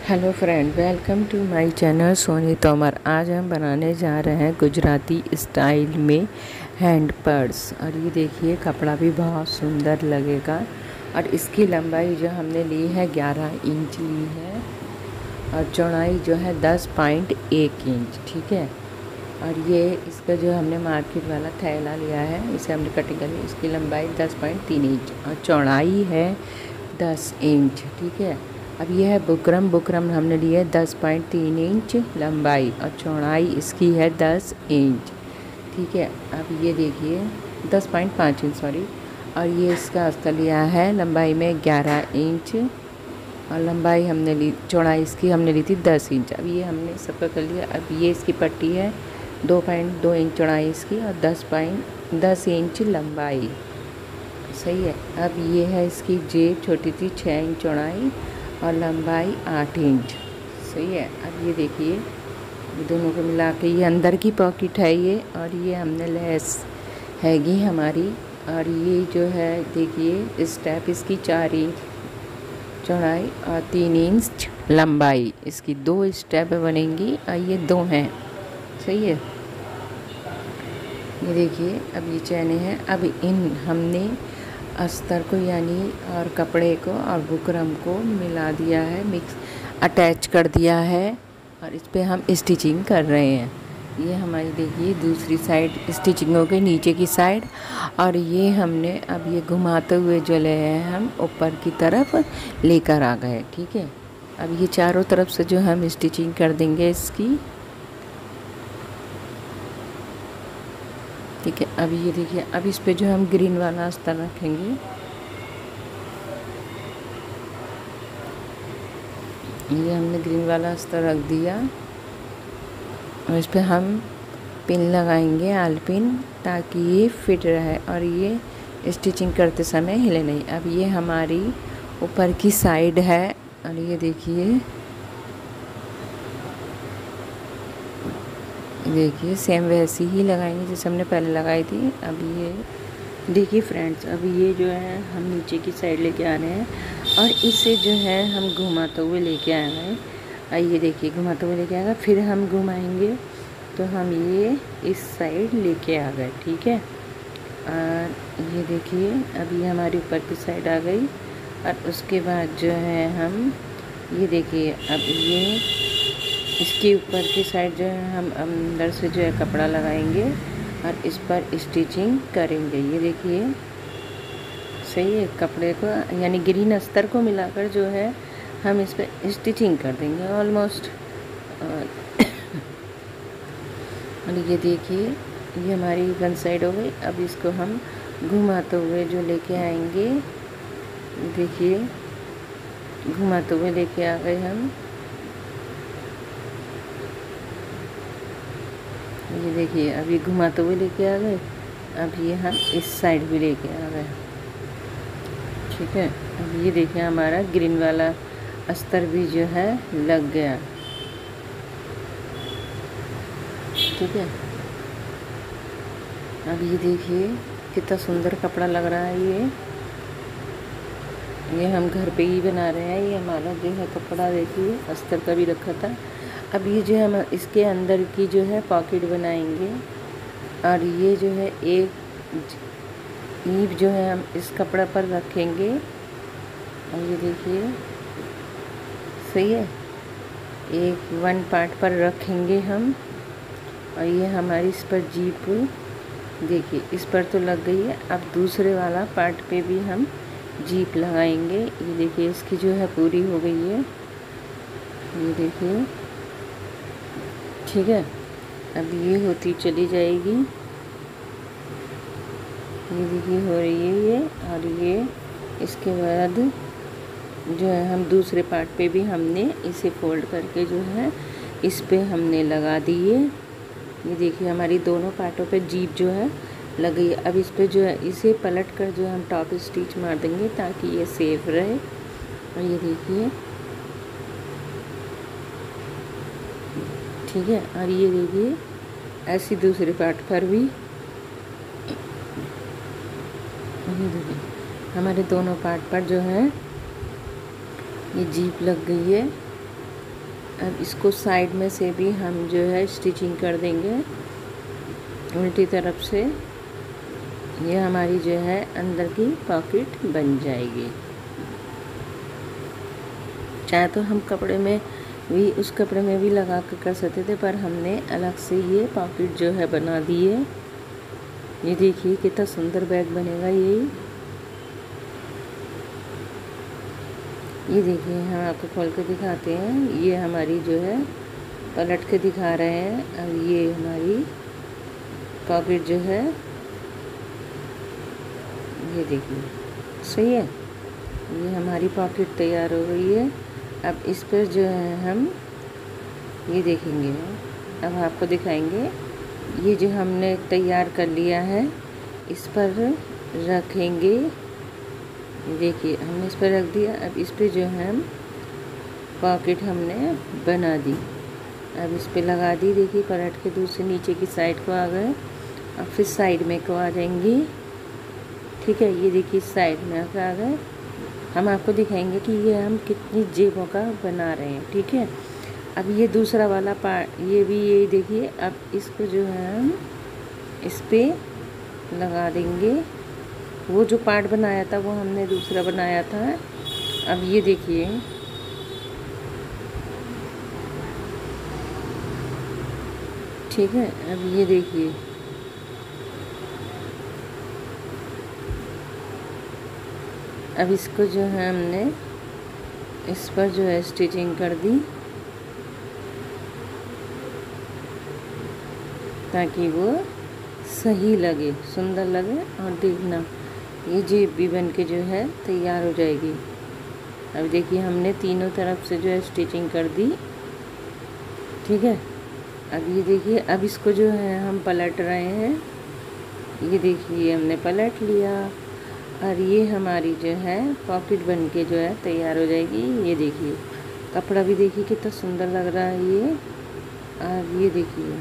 Hello friend, welcome to my channel Soni Tomar. आज हम बनाने जा रहे हैं गुजराती स्टाइल में हैंड पर्स। और ये देखिए, कपड़ा भी बहुत सुंदर लगेगा। और इसकी लंबाई जो हमने ली है 11 इंच ली है, और चौड़ाई जो है 10.1 इंच। ठीक है। और ये इसका जो हमने मार्केट वाला थैला लिया है, इसे हमने कटिंग करी। इसकी लंबाई 10.3 इंच और चौड़ाई है 10 इंच। ठीक है। अब यह है बुकरम हमने ली है 10.3 इंच लंबाई, और चौड़ाई इसकी है 10 इंच। ठीक है। अब ये देखिए 10.5 इंच, सॉरी। और ये इसका अस्तर लिया है लंबाई में 11 इंच, और लंबाई हमने ली, चौड़ाई इसकी हमने ली थी 10 इंच। अब ये हमने सबका कर लिया। अब ये इसकी पट्टी है 2.2 इंच चौड़ाई इसकी, और 10 इंच लंबाई। सही है। अब ये है इसकी जेब, छोटी थी 6 इंच चौड़ाई और लंबाई 8 इंच। सही है। अब ये देखिए, दोनों को मिला के ये अंदर की पॉकेट है ये, और ये हमने लेस हैगी हमारी। और ये जो है देखिए, स्टेप इसकी 4 इंच चौड़ाई और 3 इंच लंबाई। इसकी 2 स्टेप बनेंगी और ये 2 हैं। सही है। ये देखिए, अब ये चैने हैं। अब इन हमने अस्तर को यानी और कपड़े को और बुकरम को मिला दिया है, मिक्स अटैच कर दिया है, और इस पे हम स्टिचिंग कर रहे हैं। ये हमारी देखिए दूसरी साइड स्टिचिंग हो गई, नीचे की साइड। और ये हमने अब ये घुमाते हुए जो ले हैं हम ऊपर की तरफ लेकर आ गए। ठीक है। अब ये चारों तरफ से जो हम स्टिचिंग कर देंगे इसकी। ठीक है। अब ये देखिए, अब इस पे जो हम ग्रीन वाला अस्तर रखेंगे, ये हमने ग्रीन वाला अस्तर रख दिया, और इस पे हम पिन लगाएंगे, आल पिन, ताकि ये फिट रहे और ये स्टिचिंग करते समय हिले नहीं। अब ये हमारी ऊपर की साइड है, और ये देखिए सेम वैसी ही लगाएंगे जैसे हमने पहले लगाई थी। अब ये देखिए फ्रेंड्स, अब ये जो है हम नीचे की साइड लेके आ रहे हैं, और इसे जो है हम घुमाते हुए लेके आ रहे हैं। आइए देखिए, घुमाते हुए लेके आ गए, फिर हम घुमाएंगे तो हम ये इस साइड लेके आ गए। ठीक है। और ये देखिए, अब ये हमारी ऊपर की साइड आ गई। और उसके बाद जो है हम ये देखिए, अब ये इसके ऊपर की साइड जो है हम अंदर से जो है कपड़ा लगाएंगे और इस पर स्टिचिंग करेंगे। ये देखिए, सही है। कपड़े को यानी ग्रीन अस्तर को मिलाकर जो है हम इस पर स्टिचिंग कर देंगे ऑलमोस्ट। और ये देखिए, ये हमारी वन साइड हो गई। अब इसको हम घुमाते हुए जो लेके आएंगे, देखिए घुमाते हुए लेके आ गए हम। ये देखिए, अभी घुमाते हुए लेके आ गए। अब ये हम इस साइड भी लेके आ गए। ठीक है। अब ये देखिए, हमारा ग्रीन वाला अस्तर भी जो है लग गया। ठीक है। अब ये देखिए कितना सुंदर कपड़ा लग रहा है। ये हम घर पे ही बना रहे हैं। ये हमारा जो है कपड़ा देखिए, अस्तर का भी रखा था। अब ये जो है हम इसके अंदर की जो है पॉकेट बनाएंगे, और ये जो है एक ईव जो है हम इस कपड़ा पर रखेंगे। और ये देखिए, सही है, एक 1 पार्ट पर रखेंगे हम। और ये हमारी इस पर जीप देखिए, इस पर तो लग गई है। अब दूसरे वाला पार्ट पे भी हम जीप लगाएंगे। ये देखिए, इसकी जो है पूरी हो गई है। ये देखिए, ठीक है। अब ये होती चली जाएगी। ये देखिए हो रही है ये। और ये इसके बाद जो है हम दूसरे पार्ट पे भी हमने इसे फोल्ड करके जो है इस पे हमने लगा दिए। ये देखिए, हमारी दोनों पार्टों पे जीप जो है लग गई। अब इस पे जो है इसे पलट कर जो हम टॉप स्टिच मार देंगे ताकि ये सेफ रहे। और ये देखिए, ठीक है। और ये देखिए, ऐसी दूसरे पार्ट पर भी ये देखिए, हमारे दोनों पार्ट पर जो है ये जीप लग गई है। अब इसको साइड में से भी हम जो है स्टिचिंग कर देंगे उल्टी तरफ से। ये हमारी जो है अंदर की पॉकेट बन जाएगी। चाहे तो हम कपड़े में भी, उस कपड़े में भी लगा कर सकते थे, पर हमने अलग से ये पॉकेट जो है बना दी है। ये देखिए कितना सुंदर बैग बनेगा ये देखिए, हम आपको खोल के दिखाते हैं। ये हमारी जो है पलट के दिखा रहे हैं। अब ये हमारी पॉकेट जो है, ये देखिए सही है। ये हमारी पॉकेट तैयार हो गई है। अब इस पर जो है हम ये देखेंगे, अब आपको दिखाएंगे। ये जो हमने तैयार कर लिया है इस पर रखेंगे। देखिए हमने इस पर रख दिया। अब इस पर जो है हम पॉकेट हमने बना दी। अब इस पर लगा दी। देखिए पलट के दूसरे नीचे की साइड को आ गए, और फिर साइड में को आ जाएंगी। ठीक है, ये देखिए साइड में आ गए। हम आपको दिखाएंगे कि ये हम कितनी जेबों का बना रहे हैं। ठीक है, अब ये दूसरा वाला पार्ट, ये भी ये देखिए। अब इसको जो है हम इस पे लगा देंगे। वो जो पार्ट बनाया था वो हमने दूसरा बनाया था। अब ये देखिए, ठीक है। अब ये देखिए, अब इसको जो है हमने इस पर जो है स्टिचिंग कर दी, ताकि वो सही लगे, सुंदर लगे। और देखना ये जेब भी बन के जो है तैयार हो जाएगी। अब देखिए हमने तीनों तरफ से जो है स्टिचिंग कर दी। ठीक है, अब ये देखिए, अब इसको जो है हम पलट रहे हैं। ये देखिए हमने पलट लिया, और ये हमारी जो है पॉकेट बन के जो है तैयार हो जाएगी। ये देखिए कपड़ा भी देखिए कितना सुंदर लग रहा है ये। और ये देखिए,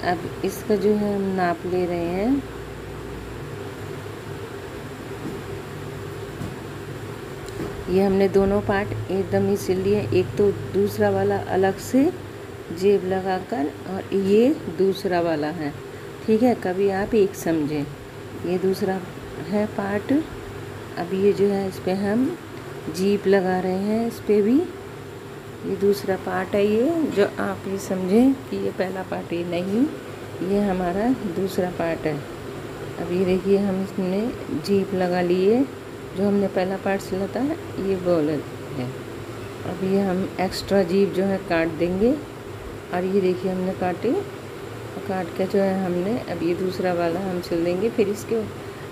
अब इसका जो है हम नाप ले रहे हैं। ये हमने दोनों पार्ट एकदम ही सिल लिए। एक तो दूसरा वाला अलग से जेब लगाकर, और ये दूसरा वाला है। ठीक है, कभी आप एक समझें। ये दूसरा है पार्ट। अब ये जो है इस पे हम जीप लगा रहे हैं। इस पे भी ये दूसरा पार्ट है। ये जो आप ये समझें कि ये पहला पार्ट ही नहीं, ये हमारा दूसरा पार्ट है। अब ये देखिए हम इसमें जीप लगा लिए। जो हमने पहला पार्ट सिला था ये बोल है। अब ये हम एक्स्ट्रा जीप जो है काट देंगे। और ये देखिए हमने काटे, और काट के जो है हमने अब ये दूसरा वाला हम सिल देंगे। फिर इसके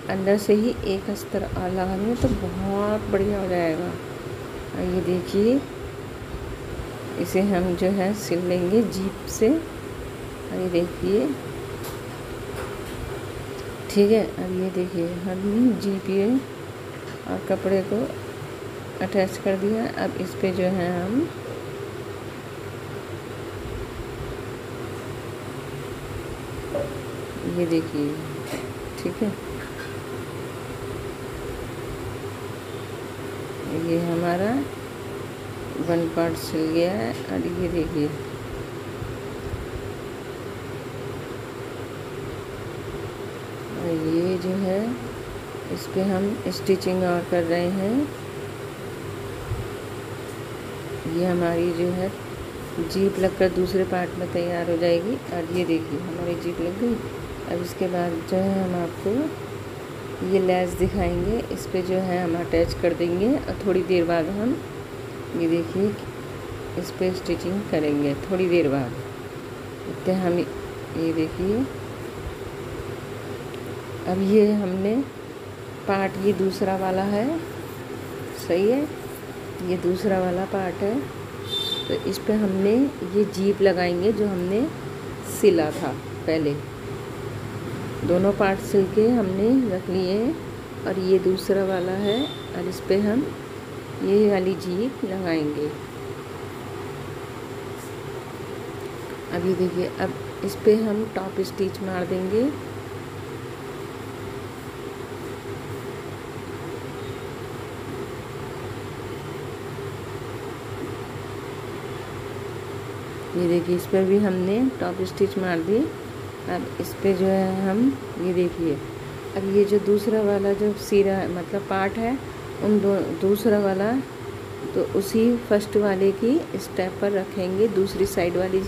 अंदर से ही एक अस्तर और लगाएंगे तो बहुत बढ़िया हो जाएगा। और ये देखिए इसे हम जो है सिल लेंगे जीप से। और ये देखिए, ठीक है। अब ये देखिए हम जीप ये और कपड़े को अटैच कर दिया। अब इस पे जो है हम ये देखिए, ठीक है, ये हमारा वन पार्ट सिल गया है। और ये देखिए ये जो है इस पे हम स्टिचिंग और कर रहे हैं। ये हमारी जो है जीप लगकर दूसरे पार्ट में तैयार हो जाएगी। और ये देखिए हमारी जीप लग गई। अब इसके बाद जो है हम आपको ये लेस दिखाएंगे। इस पे जो है हम अटैच कर देंगे, और थोड़ी देर बाद हम ये देखिए इस पे स्टिचिंग करेंगे। थोड़ी देर बाद इतने हम ये देखिए, अब ये हमने पार्ट, ये दूसरा वाला है, सही है, ये दूसरा वाला पार्ट है। तो इस पे हमने ये जीप लगाएंगे जो हमने सिला था पहले। दोनों पार्ट सिल के हमने रख लिए हैं। और ये दूसरा वाला है, और इस पे हम ये वाली जीप लगाएंगे। अब ये देखिए, अब इस पे हम टॉप स्टिच मार देंगे। ये देखिए इस पर भी हमने टॉप स्टिच मार दी। अब इस पे जो है हम ये देखिए, अब ये जो दूसरा वाला जो सिरा मतलब पार्ट है उन दूसरा वाला तो उसी फर्स्ट वाले की स्टेप पर रखेंगे, दूसरी साइड वाली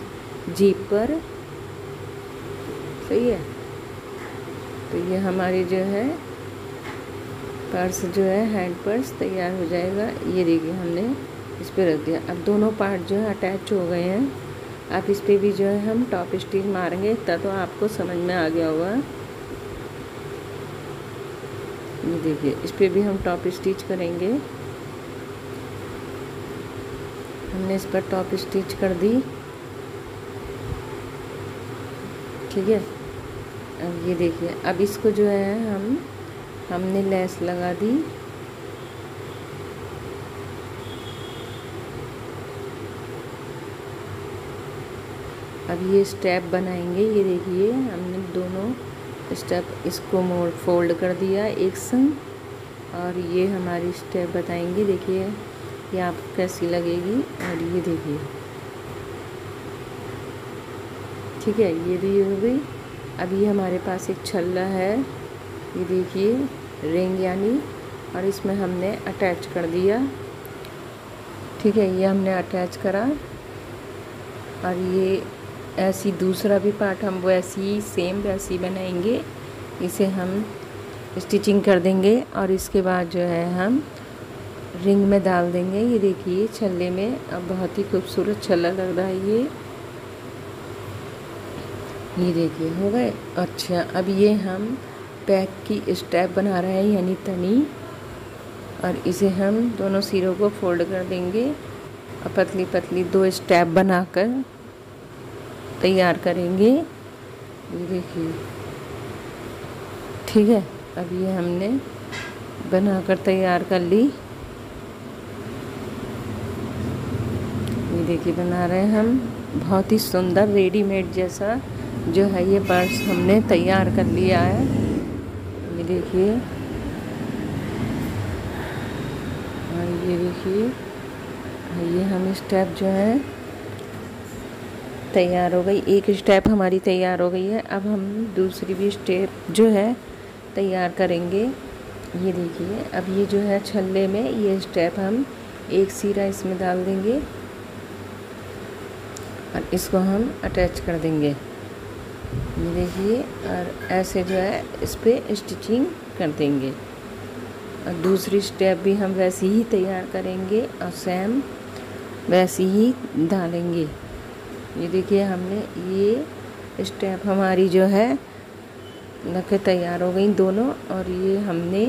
जीप पर। सही है। तो ये हमारी जो है पर्स जो है हैंड पर्स तैयार हो जाएगा। ये देखिए हमने इस पे रख दिया। अब दोनों पार्ट जो है अटैच हो गए हैं। अब इस पे भी जो है हम टॉप स्टिच मारेंगे, तब तो आपको समझ में आ गया होगा। ये देखिए इस पे भी हम टॉप स्टिच करेंगे। हमने इस पर टॉप स्टिच कर दी। ठीक है। अब ये देखिए, अब इसको जो है हमने लेस लगा दी। अब ये स्टेप बनाएंगे। ये देखिए हमने दोनों स्टेप इसको फोल्ड कर दिया एक संग, और ये हमारी स्टेप बताएंगे। देखिए ये आपको कैसी लगेगी। और ये देखिए, ठीक है, ये भी हो गई। अब ये हमारे पास एक छल्ला है, ये देखिए रिंग यानी, और इसमें हमने अटैच कर दिया। ठीक है, ये हमने अटैच करा। और ये ऐसी दूसरा भी पार्ट हम वैसी ही सेम वैसी बनाएंगे। इसे हम स्टिचिंग कर देंगे और इसके बाद जो है हम रिंग में डाल देंगे। ये देखिए छल्ले में, अब बहुत ही खूबसूरत छल्ला लग रहा है ये देखिए हो गए। अच्छा, अब ये हम बैक की स्टेप बना रहे हैं यानी तनी, और इसे हम दोनों सिरों को फोल्ड कर देंगे और पतली पतली 2 स्टेप बनाकर तैयार करेंगे। ये देखिए, ठीक है। अब ये हमने बनाकर तैयार कर ली। ये देखिए बना रहे हैं हम, बहुत ही सुंदर रेडीमेड जैसा जो है ये पर्स हमने तैयार कर लिया है। ये देखिए, और ये देखिए ये हम स्टेप जो है तैयार हो गई। एक स्टेप हमारी तैयार हो गई है। अब हम दूसरी भी स्टेप जो है तैयार करेंगे। ये देखिए, अब ये जो है छल्ले में ये स्टेप हम एक सिरा इसमें डाल देंगे और इसको हम अटैच कर देंगे। ये देखिए, और ऐसे जो है इस पर स्टिचिंग कर देंगे। और दूसरी स्टेप भी हम वैसी ही तैयार करेंगे और सेम वैसी ही डालेंगे। ये देखिए हमने ये स्टेप हमारी जो है लग तैयार हो गई दोनों, और ये हमने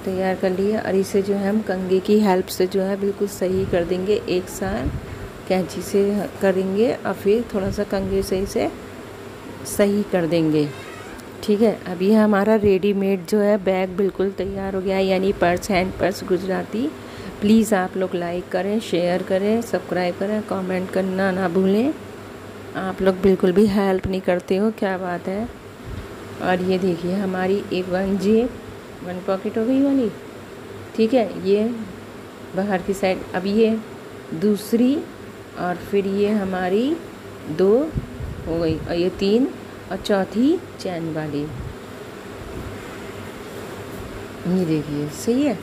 तैयार कर लिया। और इसे जो है हम कंघे की हेल्प से जो है बिल्कुल सही कर देंगे। एक साथ कैंची से करेंगे और फिर थोड़ा सा कंघे से इसे सही कर देंगे। ठीक है। अब ये हमारा रेडीमेड जो है बैग बिल्कुल तैयार हो गया है, यानी purse, hand purse Gujarati. Please आप लोग लाइक करें, शेयर करें, सब्सक्राइब करें, कमेंट करना ना भूलें। आप लोग बिल्कुल भी हेल्प नहीं करते हो, क्या बात है। और ये देखिए हमारी एक 1 जेब 1 पॉकेट हो गई वाली। ठीक है, ये बाहर की साइड। अब ये दूसरी, और फिर ये हमारी 2 हो गई, और ये 3, और चौथी चैन वाली। ये देखिए सही है।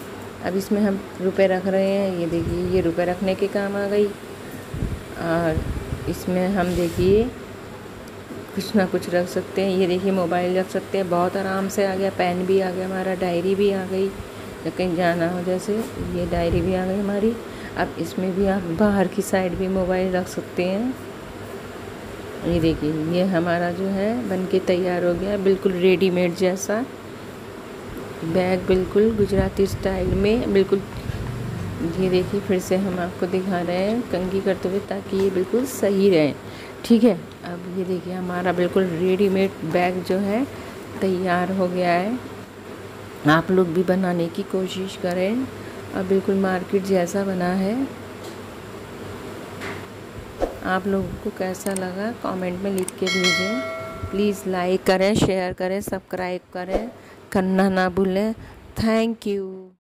अब इसमें हम रुपए रख रहे हैं। ये देखिए ये रुपए रखने के काम आ गई। और इसमें हम देखिए कुछ ना कुछ रख सकते हैं। ये देखिए मोबाइल रख सकते हैं, बहुत आराम से आ गया। पेन भी आ गया हमारा, डायरी भी आ गई, कहीं जाना हो जैसे ये डायरी भी आ गई हमारी। अब इसमें भी आप बाहर की साइड भी मोबाइल रख सकते हैं। ये देखिए ये हमारा जो है बनके तैयार हो गया, बिल्कुल रेडीमेड जैसा बैग, बिल्कुल गुजराती स्टाइल में बिल्कुल। ये देखिए फिर से हम आपको दिखा रहे हैं कंघी करते हुए, ताकि ये बिल्कुल सही रहे। ठीक है। अब ये देखिए हमारा बिल्कुल रेडीमेड बैग जो है तैयार हो गया है। आप लोग भी बनाने की कोशिश करें, और बिल्कुल मार्केट जैसा बना है। आप लोगों को कैसा लगा कमेंट में लिख के भेजें। प्लीज़ लाइक करें, शेयर करें, सब्सक्राइब करें, करना ना भूलें। Thank you.